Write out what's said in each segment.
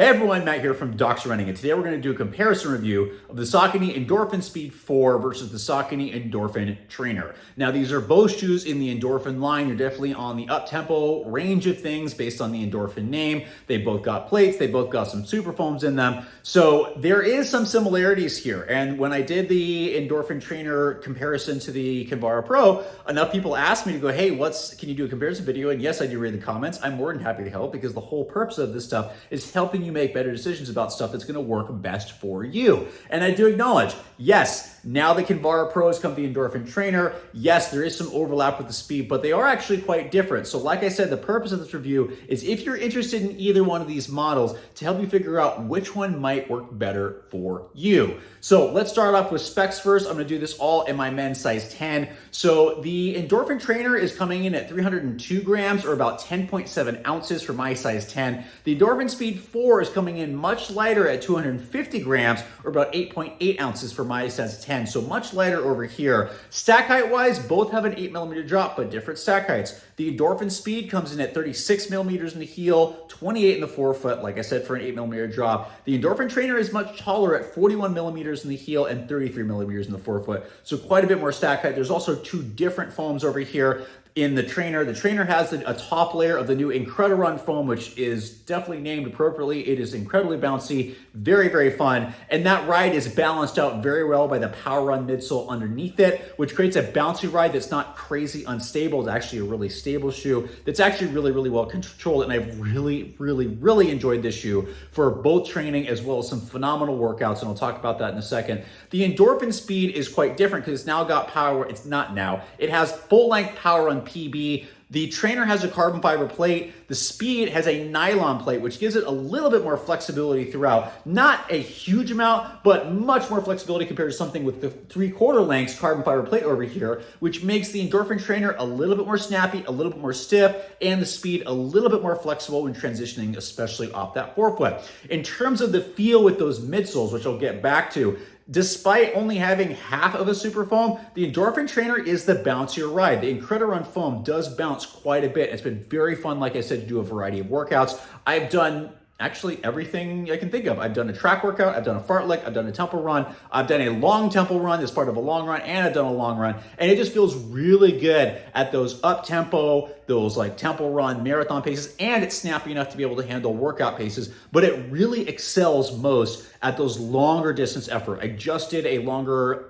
Hey everyone, Matt here from Docs Running, and today we're going to do a comparison review of the Saucony Endorphin Speed 4 versus the Saucony Endorphin Trainer. Now, these are both shoes in the Endorphin line. You're definitely on the up-tempo range of things based on the Endorphin name. They both got plates, they both got some super foams in them. So there is some similarities here. And when I did the Endorphin Trainer comparison to the Kinvara Pro, enough people asked me to go, hey, can you do a comparison video? And yes, I do read the comments. I'm more than happy to help because the whole purpose of this stuff is helping you make better decisions about stuff that's going to work best for you. And I do acknowledge, yes, now the Kinvara Pros come the Endorphin Trainer. Yes, there is some overlap with the speed, but they are actually quite different. So like I said, the purpose of this review is if you're interested in either one of these models to help you figure out which one might work better for you. So let's start off with specs first. I'm going to do this all in my men's size 10. So the Endorphin Trainer is coming in at 302 grams or about 10.7 ounces for my size 10. The Endorphin Speed 4 is coming in much lighter at 250 grams or about 8.8 ounces for my size 10. So much lighter over here. Stack height wise, both have an 8mm drop, but different stack heights. The Endorphin Speed comes in at 36mm in the heel, 28 in the forefoot, like I said, for an 8mm drop. The Endorphin Trainer is much taller at 41mm in the heel and 33mm in the forefoot. So quite a bit more stack height. There's also two different foams over here. In the Trainer, the Trainer has a top layer of the new Incredi-Run foam, which is definitely named appropriately. It is incredibly bouncy, very, very fun. And that ride is balanced out very well by the Power Run midsole underneath it, which creates a bouncy ride that's not crazy unstable. It's actually a really stable shoe that's actually really, really well controlled. And I've really, really, really enjoyed this shoe for both training as well as some phenomenal workouts. And I'll talk about that in a second. The Endorphin Speed is quite different because it's now got power. It's not now. It has full-length Power Run PB. The Trainer has a carbon fiber plate. The Speed has a nylon plate, which gives it a little bit more flexibility throughout. Not a huge amount, but much more flexibility compared to something with the 3/4 lengths carbon fiber plate over here, which makes the Endorphin Trainer a little bit more snappy, a little bit more stiff, and the Speed a little bit more flexible when transitioning, especially off that forefoot. In terms of the feel with those midsoles, which I'll get back to, despite only having half of a super foam, the Endorphin Trainer is the bouncier ride. The Incredi-Run foam does bounce quite a bit. It's been very fun, like I said, to do a variety of workouts. I've done actually everything I can think of. I've done a track workout, I've done a fartlek, I've done a tempo run, I've done a long tempo run as part of a long run, and I've done a long run. And it just feels really good at those up tempo, those like tempo run, marathon paces, and it's snappy enough to be able to handle workout paces, but it really excels most at those longer distance effort. I just did a longer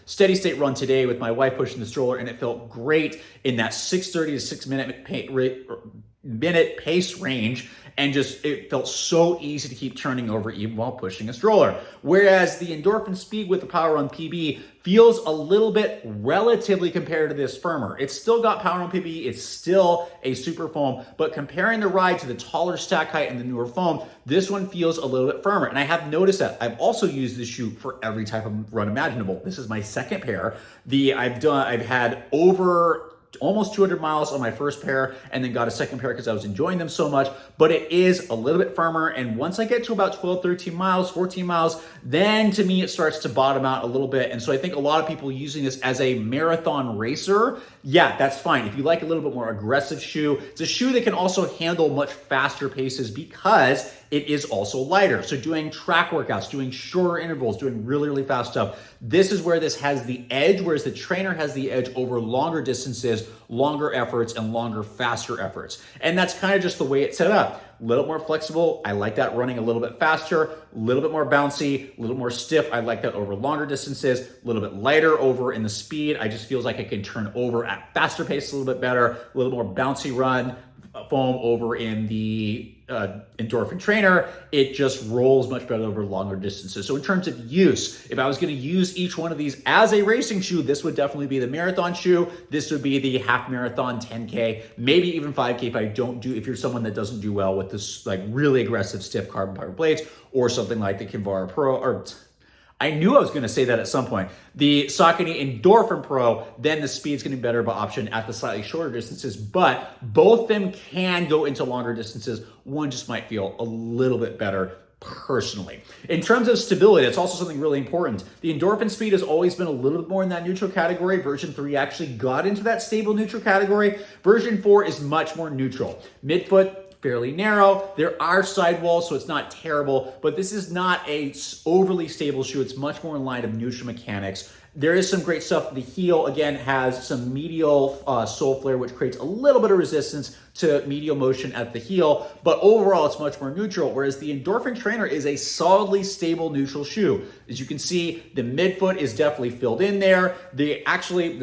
steady state run today with my wife pushing the stroller, and it felt great in that 6:30 to 6-minute pace range, and just it felt so easy to keep turning over even while pushing a stroller. Whereas the Endorphin Speed with the Power Run PB feels a little bit relatively compared to this firmer. It's still got Power Run PB, it's still a super foam, but comparing the ride to the taller stack height and the newer foam, this one feels a little bit firmer. And I have noticed that. I've also used this shoe for every type of run imaginable. This is my second pair. I've had over almost 200 miles on my first pair and then got a second pair because I was enjoying them so much, but it is a little bit firmer. And once I get to about 12, 13 miles, 14 miles, then to me, it starts to bottom out a little bit. And so I think a lot of people using this as a marathon racer, yeah, that's fine. If you like a little bit more aggressive shoe, it's a shoe that can also handle much faster paces because it is also lighter. So doing track workouts, doing shorter intervals, doing really, really fast stuff, this is where this has the edge, whereas the Trainer has the edge over longer distances, longer efforts, and longer, faster efforts. And that's kind of just the way it's set up. A little more flexible. I like that running a little bit faster, a little bit more bouncy, a little more stiff. I like that over longer distances, a little bit lighter over in the Speed. I just feels like I can turn over at faster pace a little bit better, a little more bouncy run, foam over in the Endorphin Trainer. It just rolls much better over longer distances. So in terms of use, if I was going to use each one of these as a racing shoe, this would definitely be the marathon shoe. This would be the half marathon, 10K, maybe even 5K if you're someone that doesn't do well with this like really aggressive stiff carbon fiber plates, or something like the Kinvara Pro, or I knew I was going to say that at some point. The Saucony Endorphin Pro, then the Speed's going to be better of an option at the slightly shorter distances, but both of them can go into longer distances. One just might feel a little bit better personally. In terms of stability, that's also something really important. The Endorphin Speed has always been a little bit more in that neutral category. Version 3 actually got into that stable neutral category. Version 4 is much more neutral. Midfoot fairly narrow. There are sidewalls, so it's not terrible, but this is not a overly stable shoe. It's much more in line of neutral mechanics. There is some great stuff. The heel, again, has some medial sole flare, which creates a little bit of resistance to medial motion at the heel, but overall it's much more neutral, whereas the Endorphin trainer is a solidly stable neutral shoe. As you can see, the midfoot is definitely filled in there. The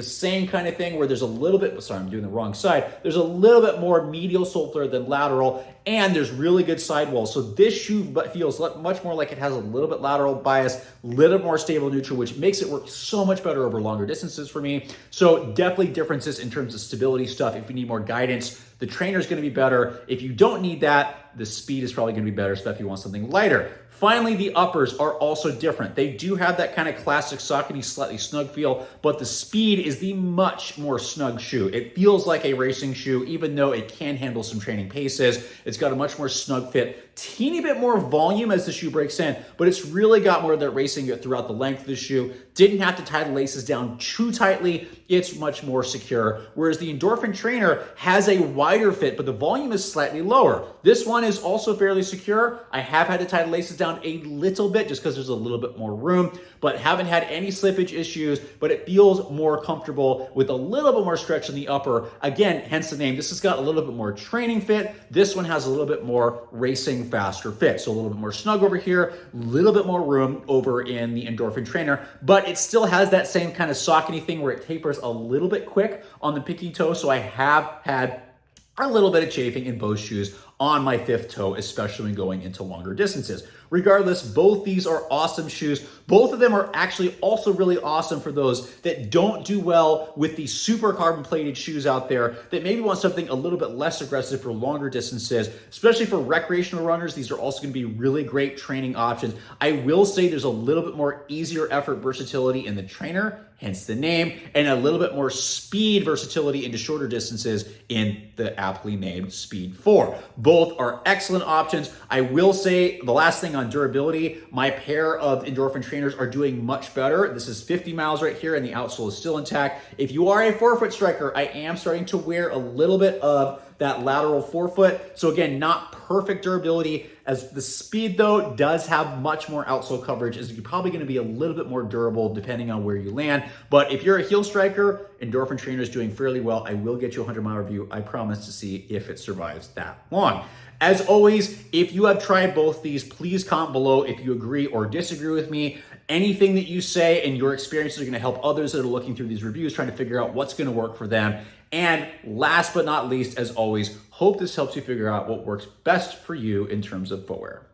same kind of thing where there's a little bit, sorry, I'm doing the wrong side. There's a little bit more medial sole flare than lateral, and there's really good sidewalls. So this shoe feels much more like it has a little bit lateral bias, a little more stable neutral, which makes it work so much better over longer distances for me. So definitely differences in terms of stability stuff. If you need more guidance, the trainer is going to be better. If you don't need that, the speed is probably going to be better, especially if you want something lighter. Finally, the uppers are also different. They do have that kind of classic Saucony slightly snug feel, but the speed is the much more snug shoe. It feels like a racing shoe, even though it can handle some training paces. It's got a much more snug fit, teeny bit more volume as the shoe breaks in, but it's really got more of that racing throughout the length of the shoe. Didn't have to tie the laces down too tightly. It's much more secure, whereas the Endorphin trainer has a wider fit, but the volume is slightly lower. This one is also fairly secure. I have had to tie the laces down a little bit just because there's a little bit more room, but haven't had any slippage issues, but it feels more comfortable with a little bit more stretch in the upper. Again, hence the name. This has got a little bit more training fit. This one has a little bit more racing faster fit. So a little bit more snug over here, a little bit more room over in the Endorphin trainer, but it still has that same kind of Saucony thing where it tapers a little bit quick on the pinky toe. So I have had a little bit of chafing in both shoes on my fifth toe, especially when going into longer distances. Regardless, both these are awesome shoes. Both of them are actually also really awesome for those that don't do well with the super carbon plated shoes out there, that maybe want something a little bit less aggressive for longer distances, especially for recreational runners. These are also gonna be really great training options. I will say there's a little bit more easier effort versatility in the trainer, hence the name, and a little bit more speed versatility into shorter distances in the aptly named Speed 4. Both are excellent options. I will say the last thing on durability, my pair of Endorphin trainers are doing much better. This is 50 miles right here and the outsole is still intact. If you are a forefoot striker, I am starting to wear a little bit of that lateral forefoot. So again, not perfect durability. As the Speed though does have much more outsole coverage, is you're probably gonna be a little bit more durable depending on where you land. But if you're a heel striker, Endorphin trainer is doing fairly well. I will get you a 100-mile review, I promise, to see if it survives that long. As always, if you have tried both these, please comment below if you agree or disagree with me. Anything that you say and your experiences are gonna help others that are looking through these reviews, trying to figure out what's gonna work for them. And last but not least, as always, hope this helps you figure out what works best for you in terms of footwear.